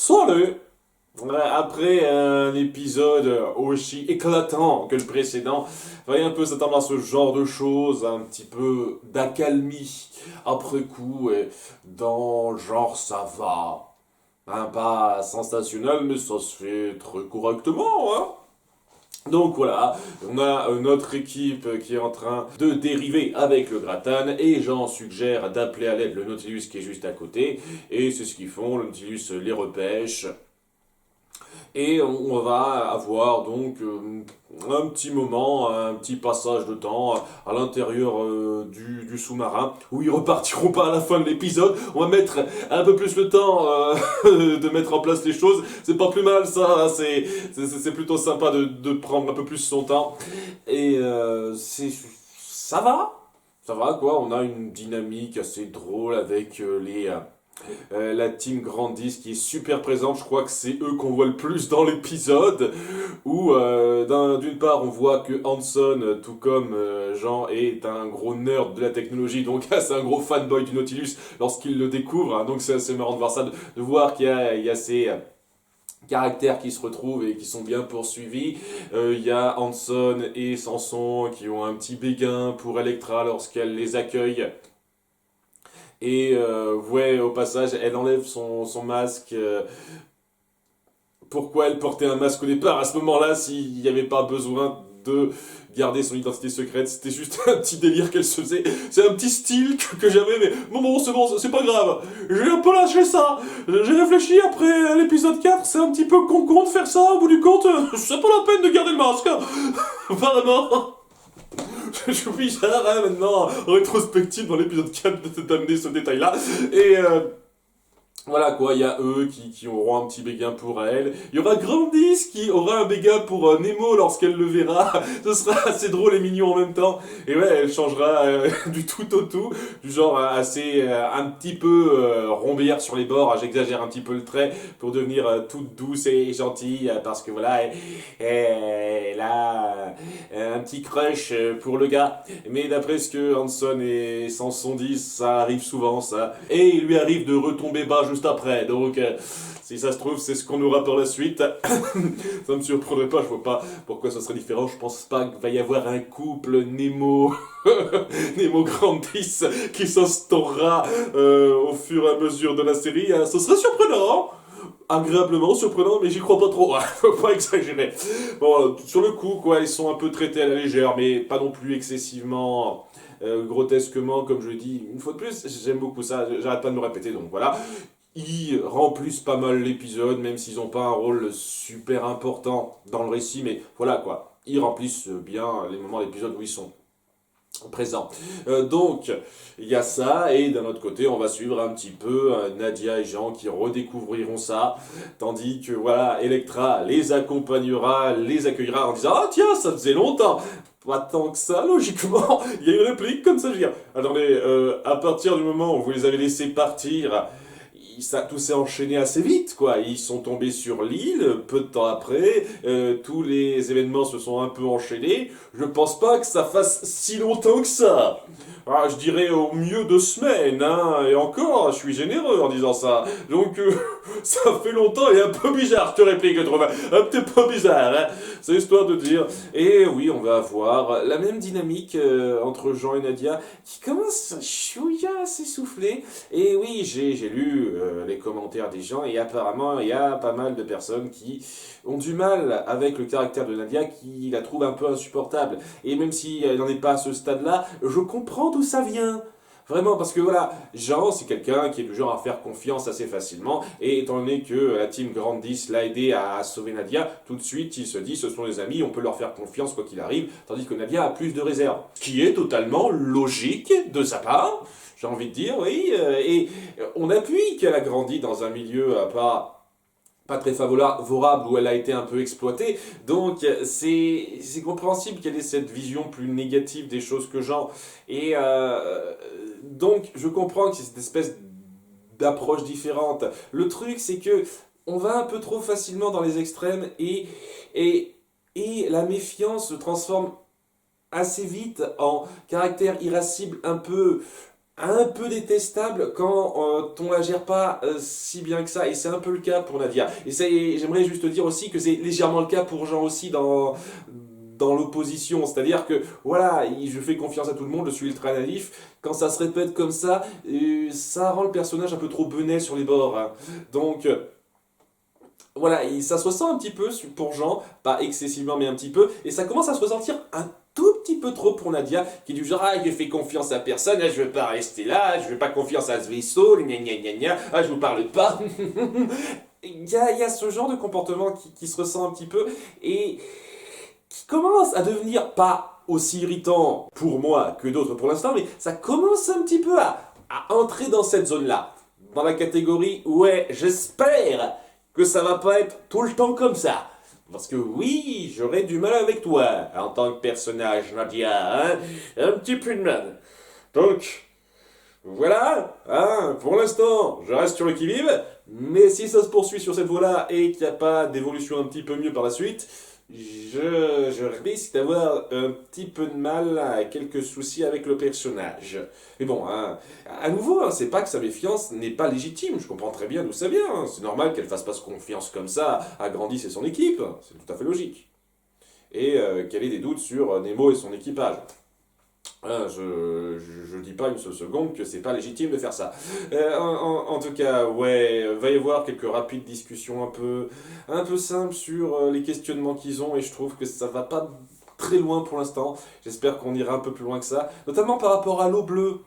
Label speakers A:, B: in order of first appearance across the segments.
A: Salut! Après un épisode aussi éclatant que le précédent, fallait un peu s'attendre à ce genre de choses, un petit peu d'accalmie après coup, et dans le genre ça va. Hein, pas sensationnel, mais ça se fait très correctement, hein. Donc voilà, on a notre équipe qui est en train de dériver avec le Gratan et j'en suggère d'appeler à l'aide le Nautilus qui est juste à côté et c'est ce qu'ils font, le Nautilus les repêche et on va avoir donc un petit moment, un petit passage de temps à l'intérieur du sous-marin où ils repartiront pas à la fin de l'épisode. On va mettre un peu plus le temps de mettre en place les choses. C'est pas plus mal ça, hein. C'est plutôt sympa de prendre un peu plus son temps. Et ça va. Ça va quoi, on a une dynamique assez drôle avec la team Grandis qui est super présente. Je crois que c'est eux qu'on voit le plus dans l'épisode. Où d'une part on voit que Hanson, tout comme Jean, est un gros nerd de la technologie, donc c'est un gros fanboy du Nautilus lorsqu'il le découvre. Hein. Donc c'est assez marrant de voir ça, de voir il y a ces caractères qui se retrouvent et qui sont bien poursuivis. Il y a Hanson et Samson qui ont un petit béguin pour Electra lorsqu'elle les accueille. Et ouais, au passage, elle enlève son masque. Pourquoi elle portait un masque au départ à ce moment-là s'il n'y avait pas besoin de garder son identité secrète? C'était juste un petit délire qu'elle se faisait. C'est un petit style que j'avais, mais bon, c'est pas grave. J'ai un peu lâché ça. J'ai réfléchi après l'épisode 4, c'est un petit peu con de faire ça. Au bout du compte, c'est pas la peine de garder le masque. Apparemment. Je suis bizarre hein, maintenant, en rétrospective dans l'épisode 4 d'amener ce détail-là. Et voilà quoi, il y a eux qui auront un petit béguin pour elle. Il y aura Grandis qui aura un béguin pour Nemo lorsqu'elle le verra. Ce sera assez drôle et mignon en même temps. Et ouais, elle changera du tout au tout. Du genre assez un petit peu rombière sur les bords. J'exagère un petit peu le trait pour devenir toute douce et gentille. Parce que voilà, elle a un petit crush pour le gars. Mais d'après ce que Hanson et Samson disent, ça arrive souvent ça. Et il lui arrive de retomber bas juste après. Donc, si ça se trouve, c'est ce qu'on aura par la suite. Ça me surprendrait pas, je vois pas pourquoi ça serait différent. Je pense pas qu'il va y avoir un couple Nemo, Nemo Grandis qui s'instaurera au fur et à mesure de la série. Ce serait surprenant. Agréablement surprenant, mais j'y crois pas trop. Faut pas exagérer. Bon, sur le coup, quoi, ils sont un peu traités à la légère, mais pas non plus excessivement. Grotesquement, comme je le dis, une fois de plus, j'aime beaucoup ça, j'arrête pas de me répéter, donc voilà. Ils remplissent pas mal l'épisode, même s'ils n'ont pas un rôle super important dans le récit, mais voilà quoi. Ils remplissent bien les moments de l'épisode où ils sont présents. Donc, il y a ça, et d'un autre côté, on va suivre un petit peu Nadia et Jean qui redécouvriront ça, tandis que voilà, Electra les accompagnera, les accueillera en disant: ah tiens, ça faisait longtemps! Pas tant que ça, logiquement. Il y a une réplique comme ça, je veux dire. Attendez, à partir du moment où vous les avez laissés partir, tout s'est enchaîné assez vite, quoi. Ils sont tombés sur l'île, peu de temps après, tous les événements se sont un peu enchaînés. Je pense pas que ça fasse si longtemps que ça. Ah, je dirais au mieux 2 semaines, hein, et encore, je suis généreux en disant ça. Donc, ça fait longtemps et un peu bizarre, je te réplique, je trouve. Un petit peu bizarre, hein. C'est histoire de dire. Et oui, on va avoir la même dynamique entre Jean et Nadia qui commence chouïa à s'essouffler. Et oui, j'ai lu les commentaires des gens et apparemment il y a pas mal de personnes qui ont du mal avec le caractère de Nadia, qui la trouvent un peu insupportable. Et même si elle n'en est pas à ce stade-là, je comprends d'où ça vient. Vraiment, parce que voilà, Jean, c'est quelqu'un qui est du genre à faire confiance assez facilement, et étant donné que la team Grandis l'a aidé à sauver Nadia, tout de suite, il se dit, ce sont des amis, on peut leur faire confiance quoi qu'il arrive, tandis que Nadia a plus de réserve. Ce qui est totalement logique de sa part, j'ai envie de dire, oui, et on appuie qu'elle a grandi dans un milieu pas très favorable où elle a été un peu exploitée. Donc c'est compréhensible qu'elle ait cette vision plus négative des choses que Jean. Et donc je comprends que c'est cette espèce d'approche différente. Le truc c'est que on va un peu trop facilement dans les extrêmes et, et la méfiance se transforme assez vite en caractère irascible un peu un peu détestable quand on la gère pas si bien que ça, et c'est un peu le cas pour Nadia. J'aimerais juste dire aussi que c'est légèrement le cas pour Jean aussi dans l'opposition, c'est-à-dire que voilà, je fais confiance à tout le monde, je suis ultra naïf, quand ça se répète comme ça rend le personnage un peu trop benet sur les bords, hein. Donc voilà, ça se ressent un petit peu pour Jean, pas excessivement mais un petit peu, et ça commence à se ressentir un tout petit peu trop pour Nadia, qui est du genre, ah, je fais confiance à personne, ah, je veux pas rester là, je veux pas confiance à ce vaisseau, gna gna gna gna, ah, je vous parle pas. Il y a ce genre de comportement qui se ressent un petit peu, et qui commence à devenir pas aussi irritant pour moi que d'autres pour l'instant, mais ça commence un petit peu à entrer dans cette zone-là. Dans la catégorie, ouais, j'espère que ça va pas être tout le temps comme ça. Parce que oui, j'aurais du mal avec toi, en tant que personnage, Nadia, hein, un petit peu de mal. Donc, voilà, hein, pour l'instant, je reste sur le qui-vive, mais si ça se poursuit sur cette voie-là et qu'il n'y a pas d'évolution un petit peu mieux par la suite, je risque d'avoir un petit peu de mal, quelques soucis avec le personnage. Mais bon, hein, à nouveau, hein, c'est pas que sa méfiance n'est pas légitime, je comprends très bien d'où ça vient, hein. C'est normal qu'elle fasse pas confiance comme ça à Grandis et son équipe, c'est tout à fait logique. Et qu'elle ait des doutes sur Nemo et son équipage. Hein, je dis pas une seule seconde que c'est pas légitime de faire ça. En tout cas, ouais, va y avoir quelques rapides discussions un peu simples sur les questionnements qu'ils ont, et je trouve que ça va pas très loin pour l'instant. J'espère qu'on ira un peu plus loin que ça, notamment par rapport à l'eau bleue.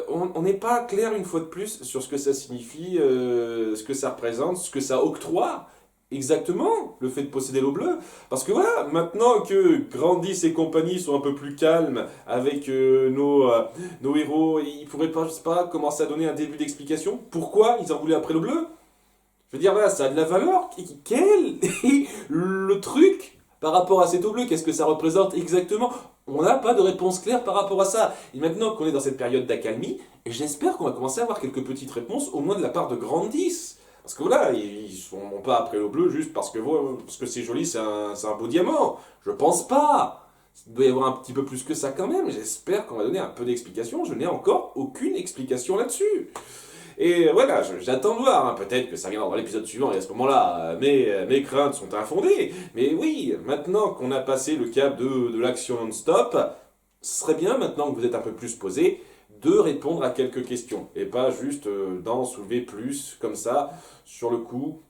A: On n'est pas clair une fois de plus sur ce que ça signifie, ce que ça représente, ce que ça octroie. Exactement, le fait de posséder l'eau bleue. Parce que voilà, maintenant que Grandis et compagnie sont un peu plus calmes avec nos héros, ils pourraient pas, je sais pas, commencer à donner un début d'explication. Pourquoi ils en voulaient après l'eau bleue? Je veux dire, là, ça a de la valeur. Quel est le truc par rapport à cette eau bleue? Qu'est-ce que ça représente exactement? On n'a pas de réponse claire par rapport à ça. Et maintenant qu'on est dans cette période d'accalmie, j'espère qu'on va commencer à avoir quelques petites réponses, au moins de la part de Grandis. Parce que voilà, ils sont pas après l'eau bleue juste parce que c'est joli, c'est un beau diamant. Je pense pas. Il doit y avoir un petit peu plus que ça quand même. J'espère qu'on va donner un peu d'explication. Je n'ai encore aucune explication là-dessus. Et voilà, j'attends de voir, hein. Peut-être que ça viendra dans l'épisode suivant, et à ce moment-là, mes craintes sont infondées. Mais oui, maintenant qu'on a passé le cap de l'action non-stop, ce serait bien, maintenant que vous êtes un peu plus posé, de répondre à quelques questions, et pas juste d'en soulever plus, comme ça, sur le coup.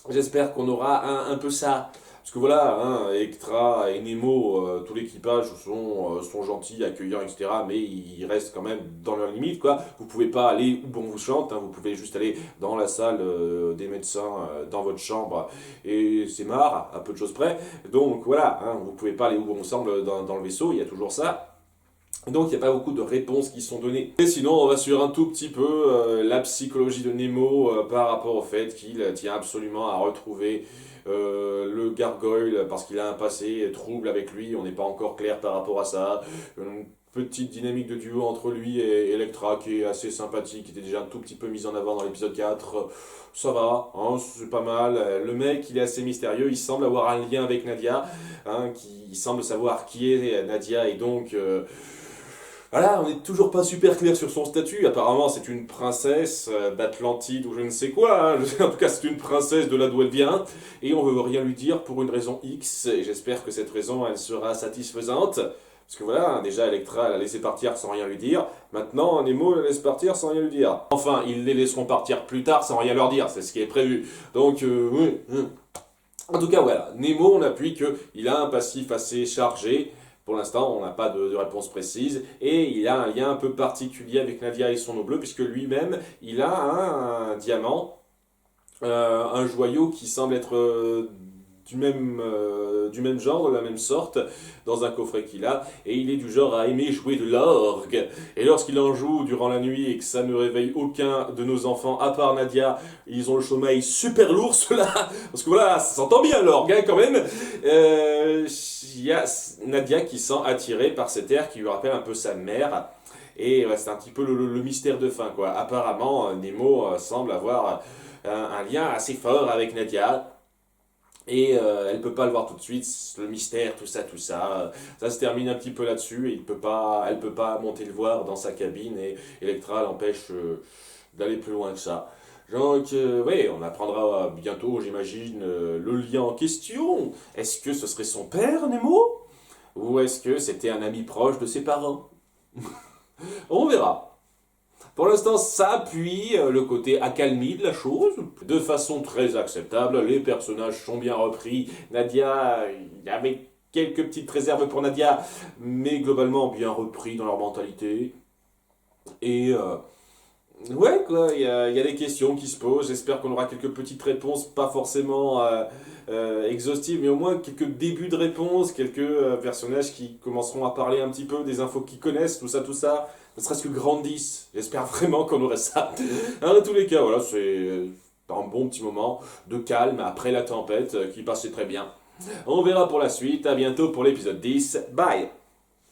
A: J'espère qu'on aura un peu ça. Parce que voilà, hein, Ektra et Nemo, tout l'équipage sont gentils, accueillants, etc. Mais ils restent quand même dans leurs limites, quoi. Vous pouvez pas aller où bon vous chante, hein, vous pouvez juste aller dans la salle des médecins, dans votre chambre, et c'est marre, à peu de choses près. Donc voilà, hein, vous pouvez pas aller où bon vous semble dans le vaisseau, il y a toujours ça. Donc il n'y a pas beaucoup de réponses qui sont données. Et sinon, on va sur un tout petit peu la psychologie de Nemo par rapport au fait qu'il tient absolument à retrouver le gargoyle parce qu'il a un passé trouble avec lui. On n'est pas encore clair par rapport à ça. Une petite dynamique de duo entre lui et Electra qui est assez sympathique, qui était déjà un tout petit peu mise en avant dans l'épisode 4. Ça va, hein, c'est pas mal. Le mec, il est assez mystérieux. Il semble avoir un lien avec Nadia, hein, il semble savoir qui est Nadia, et donc... voilà, on n'est toujours pas super clair sur son statut. Apparemment, c'est une princesse d'Atlantide ou je ne sais quoi, hein. En tout cas, c'est une princesse de là d'où elle vient. Et on veut rien lui dire pour une raison X. Et j'espère que cette raison, elle sera satisfaisante. Parce que voilà, hein, déjà, Electra l'a laissé partir sans rien lui dire. Maintenant, Nemo la laisse partir sans rien lui dire. Enfin, ils les laisseront partir plus tard sans rien leur dire. C'est ce qui est prévu. Donc, oui. En tout cas, voilà. Nemo, on appuie qu'il a un passif assez chargé. Pour l'instant, on n'a pas de réponse précise, et il a un lien un peu particulier avec Nadia et son eau bleue, puisque lui-même, il a un diamant, un joyau qui semble être du même genre, de la même sorte, dans un coffret qu'il a, et il est du genre à aimer jouer de l'orgue. Et lorsqu'il en joue durant la nuit et que ça ne réveille aucun de nos enfants, à part Nadia, ils ont le sommeil super lourd, ceux-là, parce que voilà, ça s'entend bien l'orgue, hein, quand même. Il y a Nadia qui se sent attirée par cet air qui lui rappelle un peu sa mère. Et ouais, c'est un petit peu le mystère de fin, quoi. Apparemment, Nemo semble avoir un lien assez fort avec Nadia. Et elle peut pas le voir tout de suite, le mystère, tout ça, ça se termine un petit peu là-dessus, et elle peut pas monter le voir dans sa cabine, et Electra l'empêche d'aller plus loin que ça. Donc, oui, on apprendra bientôt, j'imagine, le lien en question. Est-ce que ce serait son père, Nemo? Ou est-ce que c'était un ami proche de ses parents? On verra. Pour l'instant, ça appuie le côté accalmie de la chose, de façon très acceptable. Les personnages sont bien repris. Nadia, il y avait quelques petites réserves pour Nadia, mais globalement bien repris dans leur mentalité. Et ouais, quoi, il y a des questions qui se posent. J'espère qu'on aura quelques petites réponses, pas forcément exhaustives, mais au moins quelques débuts de réponses, quelques personnages qui commenceront à parler un petit peu des infos qu'ils connaissent, tout ça, ne serait-ce que grandissent. J'espère vraiment qu'on aurait ça. Hein, dans tous les cas, voilà, c'est un bon petit moment de calme après la tempête qui passait très bien. On verra pour la suite. À bientôt pour l'épisode 10. Bye!